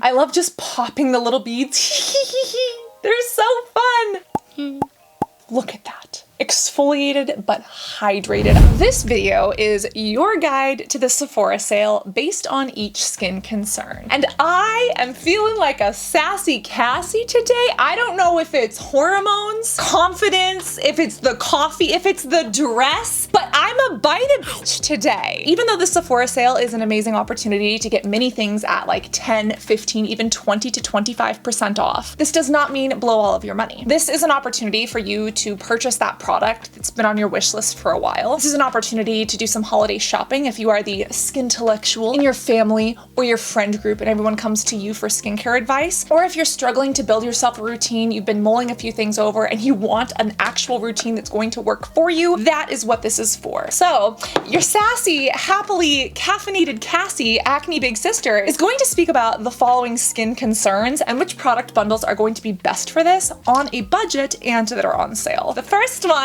I love just popping the little beads. They're so fun. Look at that. Exfoliated but hydrated. This video is your guide to the Sephora sale based on each skin concern. And I am feeling like a sassy Cassie today. I don't know if it's hormones, confidence, if it's the coffee, if it's the dress, but I'm a bite a bitch today. Even though the Sephora sale is an amazing opportunity to get many things at like 10, 15, even 20 to 25% off, this does not mean blow all of your money. This is an opportunity for you to purchase that product that's been on your wish list for a while. This is an opportunity to do some holiday shopping if you are the skintellectual in your family or your friend group and everyone comes to you for skincare advice. Or if you're struggling to build yourself a routine, you've been mulling a few things over and you want an actual routine that's going to work for you, that is what this is for. So your sassy, happily caffeinated Cassie, Acne Big Sister, is going to speak about the following skin concerns and which product bundles are going to be best for this on a budget and that are on sale. The first one,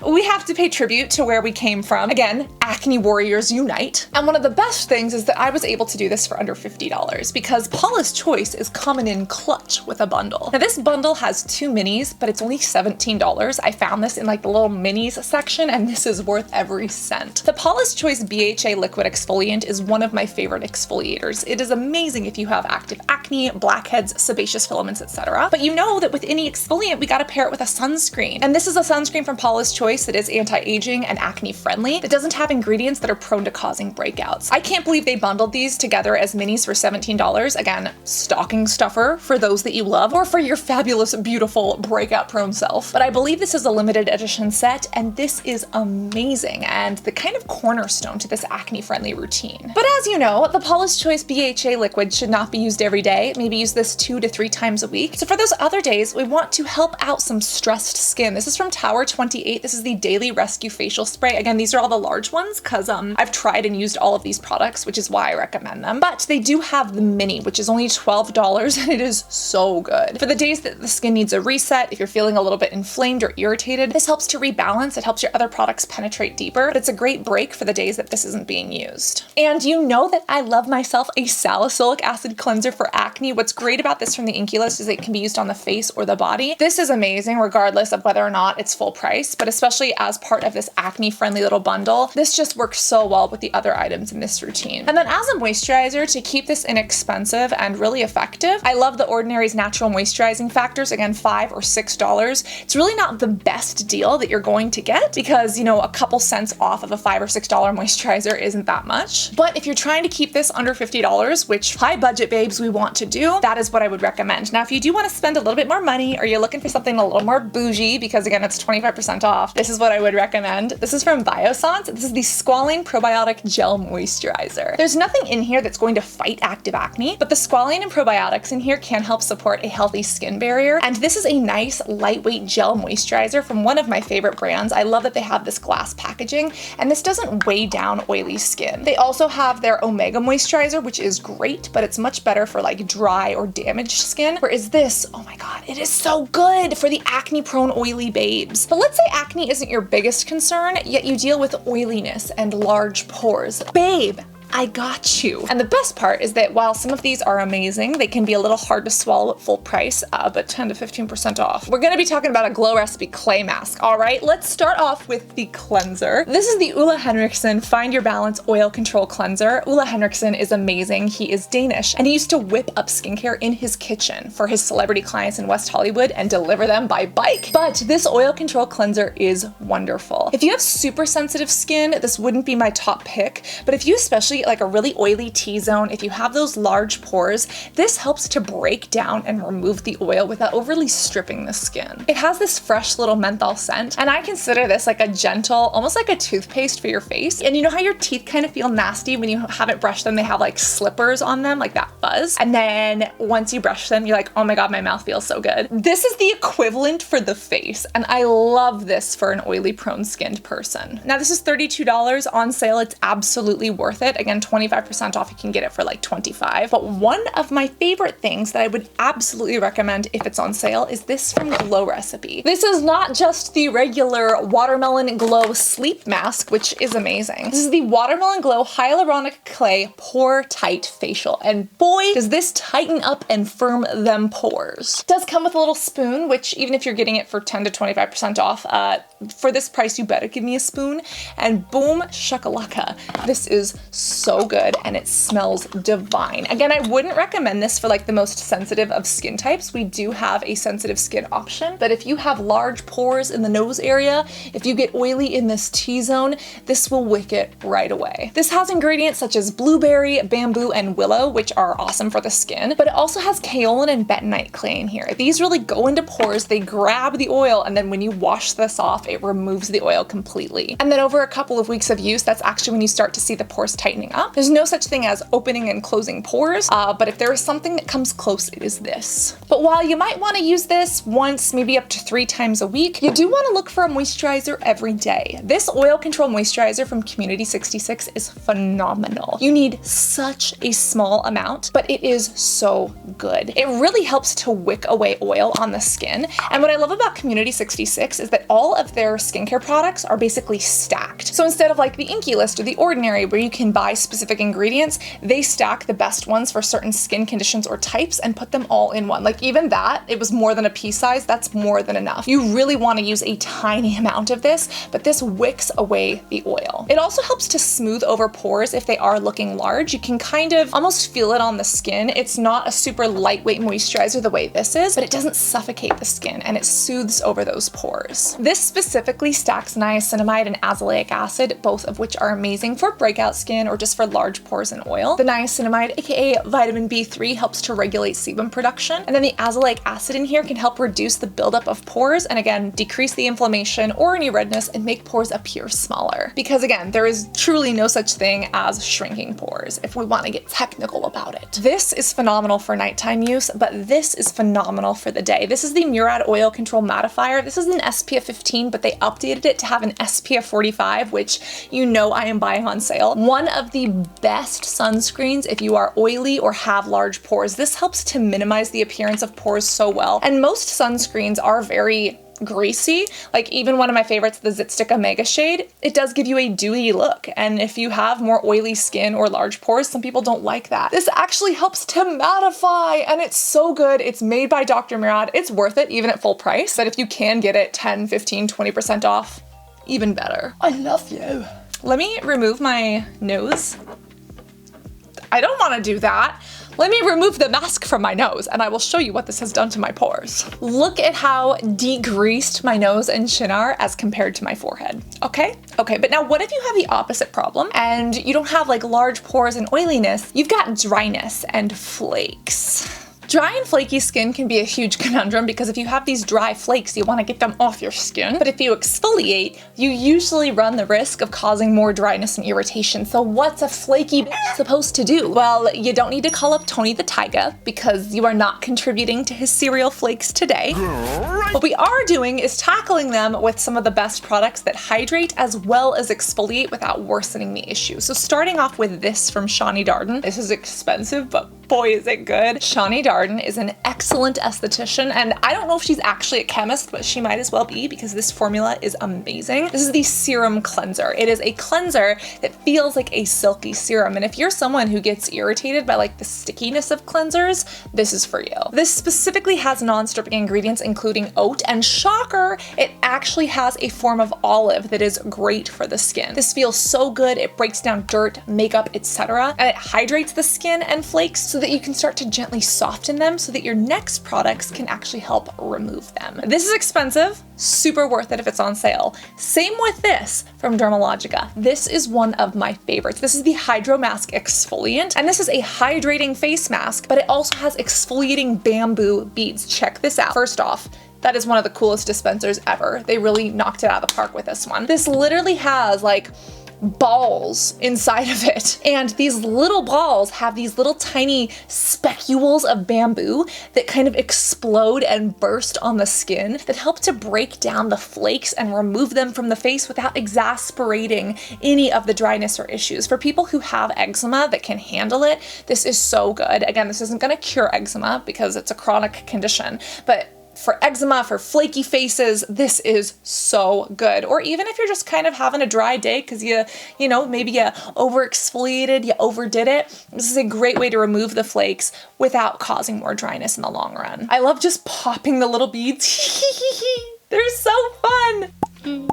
we have to pay tribute to where we came from. Again, Acne Warriors Unite. And one of the best things is that I was able to do this for under $50 because Paula's Choice is coming in clutch with a bundle. Now this bundle has 2 minis, but it's only $17. I found this in like the little minis section and this is worth every cent. The Paula's Choice BHA Liquid Exfoliant is one of my favorite exfoliators. It is amazing if you have active acne, blackheads, sebaceous filaments, etc. But you know that with any exfoliant, we gotta pair it with a sunscreen. And this is a sunscreen from Paula's Choice that is anti-aging and acne friendly, that doesn't have ingredients that are prone to causing breakouts. I can't believe they bundled these together as minis for $17. Again, stocking stuffer for those that you love or for your fabulous, beautiful, breakout prone self. But I believe this is a limited edition set and this is amazing and the kind of cornerstone to this acne friendly routine. But as you know, the Paula's Choice BHA liquid should not be used every day. Maybe use this 2 to 3 times a week. So for those other days, we want to help out some stressed skin. This is from Tower 28. This is the Daily Rescue Facial Spray. Again, these are all the large ones because I've tried and used all of these products, which is why I recommend them. But they do have the mini, which is only $12 and it is so good. For the days that the skin needs a reset, if you're feeling a little bit inflamed or irritated, this helps to rebalance. It helps your other products penetrate deeper, but it's a great break for the days that this isn't being used. And you know that I love myself a salicylic acid cleanser for acne. What's great about this from the Inky List is it can be used on the face or the body. This is amazing regardless of whether or not it's full price, but especially as part of this acne friendly little bundle, this just works so well with the other items in this routine. And then as a moisturizer, to keep this inexpensive and really effective, I love the Ordinary's natural moisturizing factors, again, $5 or $6. It's really not the best deal that you're going to get because, you know, a couple cents off of a $5 or $6 moisturizer isn't that much. But if you're trying to keep this under $50, which high budget babes we want to do, that is what I would recommend. Now, if you do want to spend a little bit more money or you're looking for something a little more bougie, because again, it's 25% off, this is what I would recommend. This is from Biossance. This is the Squalane Probiotic Gel Moisturizer. There's nothing in here that's going to fight active acne, but the squalane and probiotics in here can help support a healthy skin barrier. And this is a nice, lightweight gel moisturizer from one of my favorite brands. I love that they have this glass packaging, and this doesn't weigh down oily skin. They also have their Omega Moisturizer, which is great, but it's much better for like dry or damaged skin. Whereas this, oh my God, it is so good for the acne-prone oily babes. But let's say acne isn't your biggest concern, yet you deal with oiliness and large pores. Babe, I got you. And the best part is that while some of these are amazing, they can be a little hard to swallow at full price, but 10 to 15% off. We're gonna be talking about a Glow Recipe clay mask. All right, let's start off with the cleanser. This is the Ole Henriksen Find Your Balance Oil Control Cleanser. Ole Henriksen is amazing. He is Danish, and he used to whip up skincare in his kitchen for his celebrity clients in West Hollywood and deliver them by bike. But this oil control cleanser is wonderful. If you have super sensitive skin, this wouldn't be my top pick, but if you especially like a really oily T-zone, if you have those large pores, this helps to break down and remove the oil without overly stripping the skin. It has this fresh little menthol scent, and I consider this like a gentle, almost like a toothpaste for your face. And you know how your teeth kind of feel nasty when you haven't brushed them? They have like slippers on them, like that fuzz. And then once you brush them, you're like, oh my God, my mouth feels so good. This is the equivalent for the face, and I love this for an oily prone skinned person. Now this is $32 on sale. It's absolutely worth it. Again, again, 25% off. You can get it for like 25. But one of my favorite things that I would absolutely recommend if it's on sale is this from Glow Recipe. This is not just the regular Watermelon Glow Sleep Mask, which is amazing. This is the Watermelon Glow Hyaluronic Clay Pore Tight Facial. And boy, does this tighten up and firm them pores. It does come with a little spoon, which even if you're getting it for 10 to 25% off, for this price, you better give me a spoon. And boom, shakalaka. This is so good and it smells divine. Again, I wouldn't recommend this for like the most sensitive of skin types. We do have a sensitive skin option, but if you have large pores in the nose area, if you get oily in this T-zone, this will wick it right away. This has ingredients such as blueberry, bamboo, and willow, which are awesome for the skin, but it also has kaolin and bentonite clay in here. These really go into pores, they grab the oil, and then when you wash this off, it removes the oil completely. And then over a couple of weeks of use, that's actually when you start to see the pores tightening up. There's no such thing as opening and closing pores, but if there is something that comes close, it is this. But while you might want to use this once, maybe up to 3 times a week, you do want to look for a moisturizer every day. This oil control moisturizer from Community 66 is phenomenal. You need such a small amount, but it is so good. It really helps to wick away oil on the skin. And what I love about Community 66 is that all of their skincare products are basically stacked. So instead of like the Inky List or the Ordinary where you can buy specific ingredients, they stack the best ones for certain skin conditions or types and put them all in one. Like even that, it was more than a pea size, that's more than enough. You really want to use a tiny amount of this, but this wicks away the oil. It also helps to smooth over pores if they are looking large. You can kind of almost feel it on the skin. It's not a super lightweight moisturizer the way this is, but it doesn't suffocate the skin and it soothes over those pores. This specifically stacks niacinamide and azelaic acid, both of which are amazing for breakout skin or just for large pores and oil. The niacinamide, aka vitamin B3, helps to regulate sebum production, and then the azelaic acid in here can help reduce the buildup of pores and again, decrease the inflammation or any redness and make pores appear smaller. Because again, there is truly no such thing as shrinking pores if we want to get technical about it. This is phenomenal for nighttime use, but this is phenomenal for the day. This is the Murad Oil Control Mattifier. This is an SPF 15, but they updated it to have an SPF 45, which you know I am buying on sale. One of the best sunscreens if you are oily or have large pores. This helps to minimize the appearance of pores so well. And most sunscreens are very greasy. Like even one of my favorites, the Zit Stick Omega shade, it does give you a dewy look. And if you have more oily skin or large pores, some people don't like that. This actually helps to mattify and it's so good. It's made by Dr. Murad. It's worth it even at full price. But if you can get it 10, 15, 20% off, even better. I love you. Let me remove my nose. I don't want to do that. Let me remove the mask from my nose and I will show you what this has done to my pores. Look at how degreased my nose and chin are as compared to my forehead. Okay, but now what if you have the opposite problem and you don't have like large pores and oiliness, you've got dryness and flakes. Dry and flaky skin can be a huge conundrum because if you have these dry flakes, you want to get them off your skin. But if you exfoliate, you usually run the risk of causing more dryness and irritation. So what's a flaky bitch supposed to do? Well, you don't need to call up Tony the Tiger because you are not contributing to his cereal flakes today. What we are doing is tackling them with some of the best products that hydrate as well as exfoliate without worsening the issue. So starting off with this from Shani Darden. This is expensive, but boy is it good. Shani Darden is an excellent esthetician, and I don't know if she's actually a chemist, but she might as well be because this formula is amazing. This is the Serum Cleanser. It is a cleanser that feels like a silky serum, and if you're someone who gets irritated by like the stickiness of cleansers, this is for you. This specifically has non-stripping ingredients including oat, and shocker, it actually has a form of olive that is great for the skin. This feels so good. It breaks down dirt, makeup, etc., and it hydrates the skin and flakes so that you can start to gently soften them so that your next products can actually help remove them. This is expensive, super worth it if it's on sale. Same with this from Dermalogica. This is one of my favorites. This is the Hydro Mask Exfoliant, and this is a hydrating face mask, but it also has exfoliating bamboo beads. Check this out. First off, that is one of the coolest dispensers ever. They really knocked it out of the park with this one. This literally has like balls inside of it. And these little balls have these little tiny specules of bamboo that kind of explode and burst on the skin that help to break down the flakes and remove them from the face without exasperating any of the dryness or issues. For people who have eczema that can handle it, this is so good. Again, this isn't going to cure eczema because it's a chronic condition, but for eczema, for flaky faces, this is so good. Or even if you're just kind of having a dry day because you know, maybe you over exfoliated, you overdid it, this is a great way to remove the flakes without causing more dryness in the long run. I love just popping the little beads. They're so fun.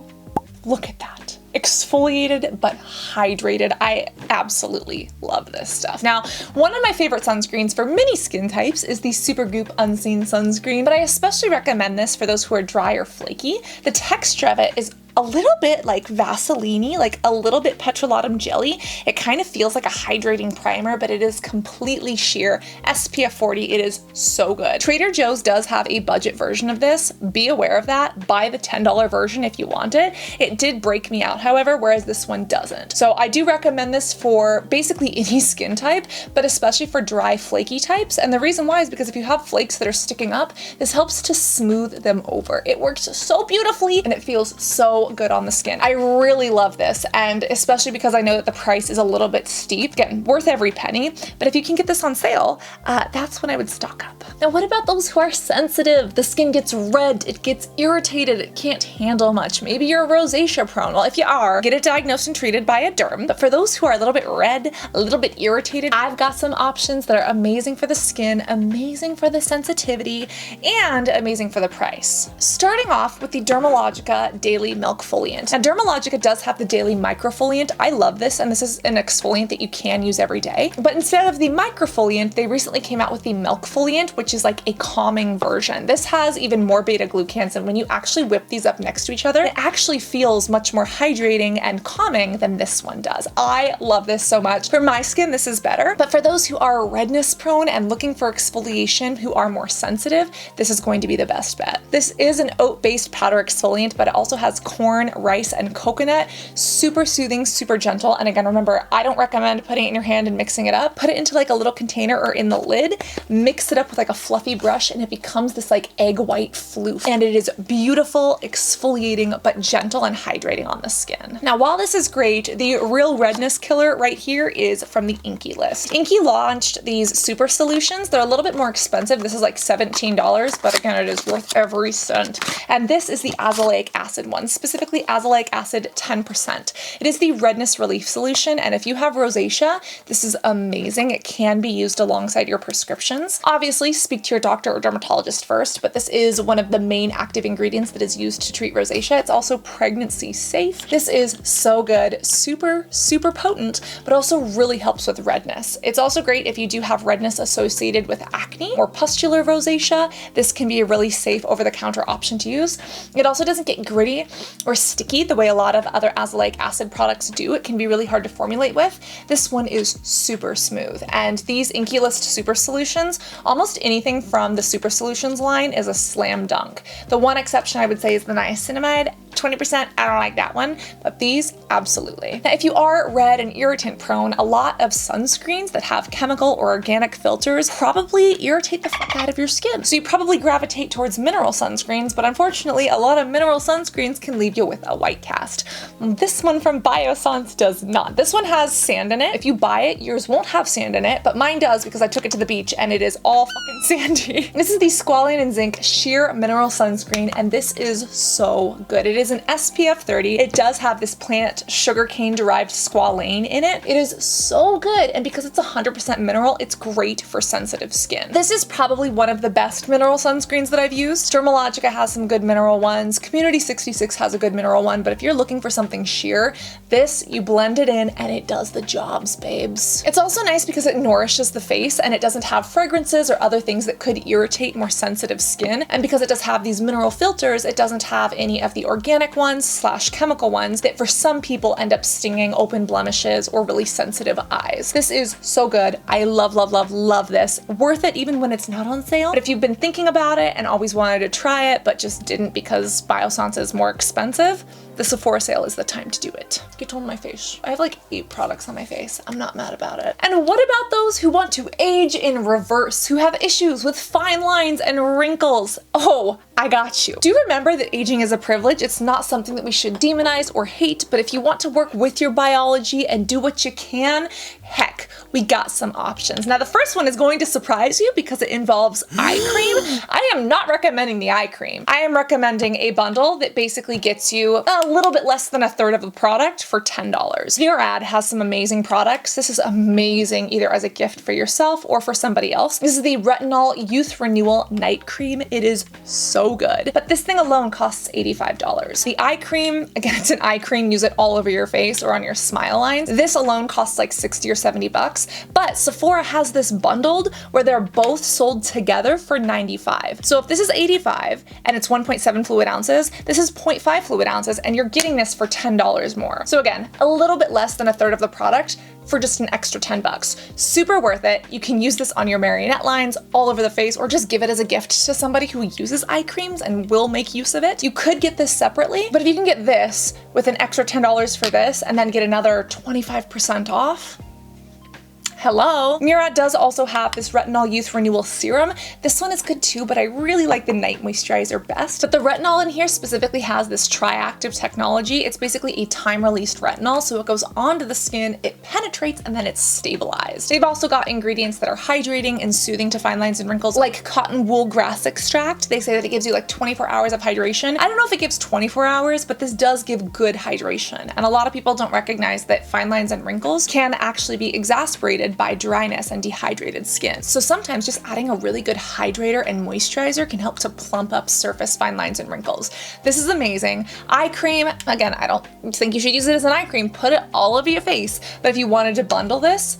Look at that. Exfoliated but hydrated. I absolutely love this stuff. Now, one of my favorite sunscreens for many skin types is the Supergoop Unseen Sunscreen, but I especially recommend this for those who are dry or flaky. The texture of it is a little bit like Vaseline-y, like a little bit petrolatum jelly. It kind of feels like a hydrating primer, but it is completely sheer. SPF 40, it is so good. Trader Joe's does have a budget version of this. Be aware of that. Buy the $10 version if you want it. It did break me out, however, whereas this one doesn't. So I do recommend this for basically any skin type, but especially for dry, flaky types. And the reason why is because if you have flakes that are sticking up, this helps to smooth them over. It works so beautifully and it feels so good on the skin. I really love this, and especially because I know that the price is a little bit steep. Again, worth every penny, but if you can get this on sale, that's when I would stock up. Now, what about those who are sensitive? The skin gets red, it gets irritated, it can't handle much. Maybe you're rosacea prone. Well, if you are, get it diagnosed and treated by a derm. But for those who are a little bit red, a little bit irritated, I've got some options that are amazing for the skin, amazing for the sensitivity, and amazing for the price. Starting off with the Dermalogica Daily Milk Foliant. Now, Dermalogica does have the Daily Microfoliant. I love this, and this is an exfoliant that you can use every day. But instead of the microfoliant, they recently came out with the milk foliant, which is like a calming version. This has even more beta-glucans, and when you actually whip these up next to each other, it actually feels much more hydrating and calming than this one does. I love this so much. For my skin, this is better, but for those who are redness prone and looking for exfoliation who are more sensitive, this is going to be the best bet. This is an oat-based powder exfoliant, but it also has corn, rice, and coconut. Super soothing, super gentle. And again, remember, I don't recommend putting it in your hand and mixing it up. Put it into like a little container or in the lid, mix it up with like a fluffy brush, and it becomes this like egg white floof. And it is beautiful, exfoliating, but gentle and hydrating on the skin. Now, while this is great, the real redness killer right here is from the Inky list. Inky launched these super solutions. They're a little bit more expensive. This is like $17, but again, it is worth every cent. And this is the azelaic acid one, specifically azelaic acid 10%. It is the redness relief solution, and if you have rosacea, this is amazing. It can be used alongside your prescriptions. Obviously, speak to your doctor or dermatologist first, but this is one of the main active ingredients that is used to treat rosacea. It's also pregnancy safe. This is so good, super, super potent, but also really helps with redness. It's also great if you do have redness associated with acne or pustular rosacea. This can be a really safe over-the-counter option to use. It also doesn't get gritty or sticky the way a lot of other azelaic acid products do. It can be really hard to formulate with. This one is super smooth. And these Inky List Super Solutions, almost anything from the Super Solutions line is a slam dunk. The one exception I would say is the niacinamide. 20%, I don't like that one, but these, absolutely. Now, if you are red and irritant prone, a lot of sunscreens that have chemical or organic filters probably irritate the fuck out of your skin. So you probably gravitate towards mineral sunscreens, but unfortunately, a lot of mineral sunscreens can leave you with a white cast. This one from Biossance does not. This one has sand in it. If you buy it, yours won't have sand in it, but mine does because I took it to the beach and it is all fucking sandy. This is the Squalane and Zinc Sheer Mineral Sunscreen, and this is so good. It is an SPF 30. It does have this plant sugarcane derived squalane in it. It is so good, and because it's 100% mineral, it's great for sensitive skin. This is probably one of the best mineral sunscreens that I've used. Dermalogica has some good mineral ones. Community 66 has a good mineral one, but if you're looking for something sheer, this, you blend it in and it does the jobs, babes. It's also nice because it nourishes the face and it doesn't have fragrances or other things that could irritate more sensitive skin. And because it does have these mineral filters, it doesn't have any of the organic ones / chemical ones that for some people end up stinging, open blemishes, or really sensitive eyes. This is so good. I love, love, love, love this. Worth it even when it's not on sale. But if you've been thinking about it and always wanted to try it, but just didn't because Biossance is more expensive, the Sephora sale is the time to do it. Get on my face. I have like 8 products on my face. I'm not mad about it. And what about those who want to age in reverse, who have issues with fine lines and wrinkles? Oh, I got you. Do remember that aging is a privilege. It's not something that we should demonize or hate, but if you want to work with your biology and do what you can, heck, we got some options. Now, the first one is going to surprise you because it involves eye cream. I am not recommending the eye cream. I am recommending a bundle that basically gets you a little bit less than a third of the product for $10. Murad has some amazing products. This is amazing either as a gift for yourself or for somebody else. This is the Retinol Youth Renewal Night Cream. It is so good, but this thing alone costs $85. The eye cream, again, it's an eye cream, use it all over your face or on your smile lines. This alone costs like 60 or 70 bucks, but Sephora has this bundled where they're both sold together for 95. So if this is 85 and it's 1.7 fluid ounces, this is 0.5 fluid ounces, and you're getting this for $10 more. So again, a little bit less than a third of the product for just an extra 10 bucks. Super worth it. You can use this on your marionette lines all over the face, or just give it as a gift to somebody who uses eye creams and will make use of it. You could get this separately, but if you can get this with an extra $10 for this and then get another 25% off, hello. Murad does also have this Retinol Youth Renewal Serum. This one is good too, but I really like the night moisturizer best. But the retinol in here specifically has this tri-active technology. It's basically a time-released retinol, so it goes onto the skin, it penetrates, and then it's stabilized. They've also got ingredients that are hydrating and soothing to fine lines and wrinkles, like cotton wool grass extract. They say that it gives you like 24 hours of hydration. I don't know if it gives 24 hours, but this does give good hydration. And a lot of people don't recognize that fine lines and wrinkles can actually be exacerbated by dryness and dehydrated skin. So sometimes just adding a really good hydrator and moisturizer can help to plump up surface fine lines and wrinkles. This is amazing. Eye cream, again, I don't think you should use it as an eye cream. Put it all over your face. But if you wanted to bundle this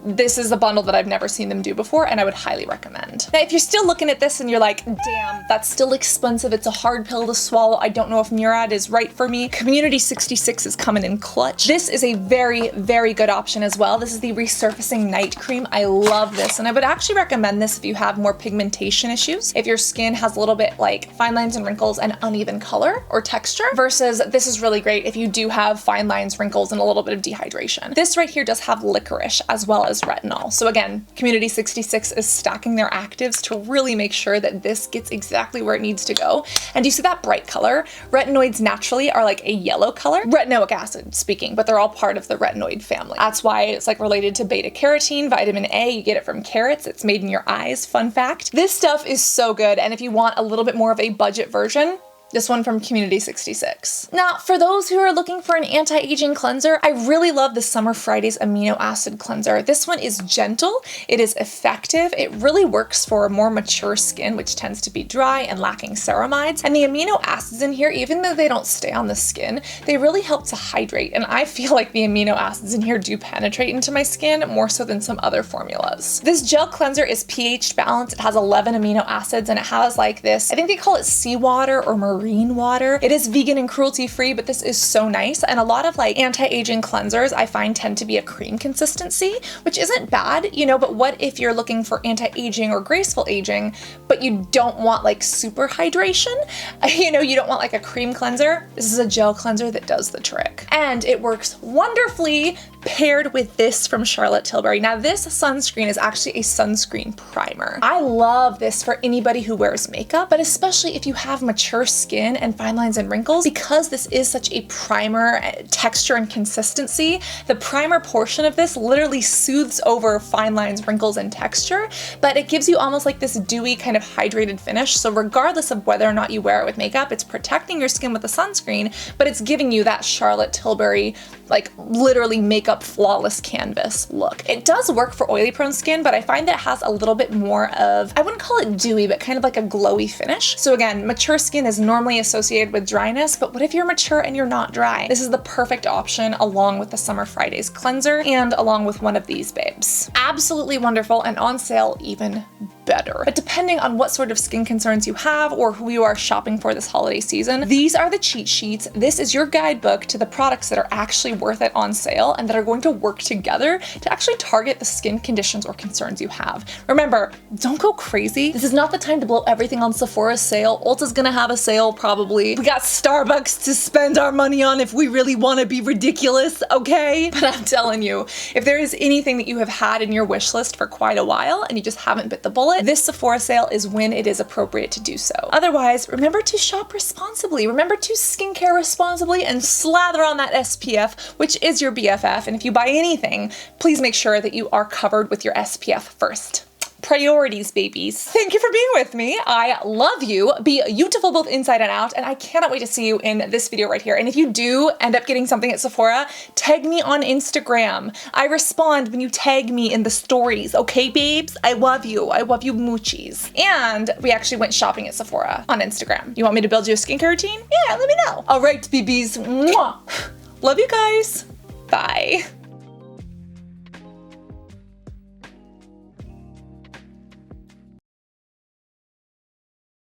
is a bundle that I've never seen them do before, and I would highly recommend. Now, if you're still looking at this and you're like, damn, that's still expensive, it's a hard pill to swallow, I don't know if Murad is right for me, Community 66 is coming in clutch. This is a very, very good option as well. This is the Resurfacing Night Cream. I love this, and I would actually recommend this if you have more pigmentation issues, if your skin has a little bit like fine lines and wrinkles and uneven color or texture, versus this is really great if you do have fine lines, wrinkles, and a little bit of dehydration. This right here does have licorice as well as retinol. So again, Community 66 is stacking their actives to really make sure that this gets exactly where it needs to go. And do you see that bright color? Retinoids naturally are like a yellow color. Retinoic acid speaking, but they're all part of the retinoid family. That's why it's like related to beta carotene, vitamin A, you get it from carrots, it's made in your eyes, fun fact. This stuff is so good, and if you want a little bit more of a budget version, this one from Community 66. Now, for those who are looking for an anti-aging cleanser, I really love the Summer Fridays Amino Acid Cleanser. This one is gentle, it is effective, it really works for more mature skin, which tends to be dry and lacking ceramides. And the amino acids in here, even though they don't stay on the skin, they really help to hydrate. And I feel like the amino acids in here do penetrate into my skin more so than some other formulas. This gel cleanser is pH balanced. It has 11 amino acids, and it has like this, I think they call it seawater or marine water. It is vegan and cruelty free, but this is so nice. And a lot of like anti-aging cleansers I find tend to be a cream consistency, which isn't bad, you know, but what if you're looking for anti-aging or graceful aging, but you don't want like super hydration? You know, you don't want like a cream cleanser. This is a gel cleanser that does the trick. And it works wonderfully paired with this from Charlotte Tilbury. Now, this sunscreen is actually a sunscreen primer. I love this for anybody who wears makeup, but especially if you have mature skin and fine lines and wrinkles, because this is such a primer texture and consistency. The primer portion of this literally soothes over fine lines, wrinkles, and texture, but it gives you almost like this dewy kind of hydrated finish. So regardless of whether or not you wear it with makeup, it's protecting your skin with the sunscreen, but it's giving you that Charlotte Tilbury, like literally makeup flawless canvas look. It does work for oily prone skin, but I find that it has a little bit more of, I wouldn't call it dewy, but kind of like a glowy finish. So again, mature skin is normally associated with dryness, but what if you're mature and you're not dry? This is the perfect option along with the Summer Fridays cleanser and along with one of these babes. Absolutely wonderful, and on sale even better. But depending on what sort of skin concerns you have or who you are shopping for this holiday season, these are the cheat sheets. This is your guidebook to the products that are actually worth it on sale and that are going to work together to actually target the skin conditions or concerns you have. Remember, don't go crazy. This is not the time to blow everything on Sephora's sale. Ulta's gonna have a sale probably. We got Starbucks to spend our money on if we really want to be ridiculous, okay? But I'm telling you, if there is anything that you have had in your wish list for quite a while and you just haven't bit the bullet, this Sephora sale is when it is appropriate to do so. Otherwise, remember to shop responsibly. Remember to skincare responsibly and slather on that SPF, which is your BFF. And if you buy anything, please make sure that you are covered with your SPF first. Priorities, babies. Thank you for being with me. I love you. Be beautiful both inside and out, and I cannot wait to see you in this video right here. And if you do end up getting something at Sephora, tag me on Instagram. I respond when you tag me in the stories, okay, babes? I love you. I love you moochies. And we actually went shopping at Sephora on Instagram. You want me to build you a skincare routine? Yeah, let me know. All right, BBs. Mwah. Love you guys. Bye.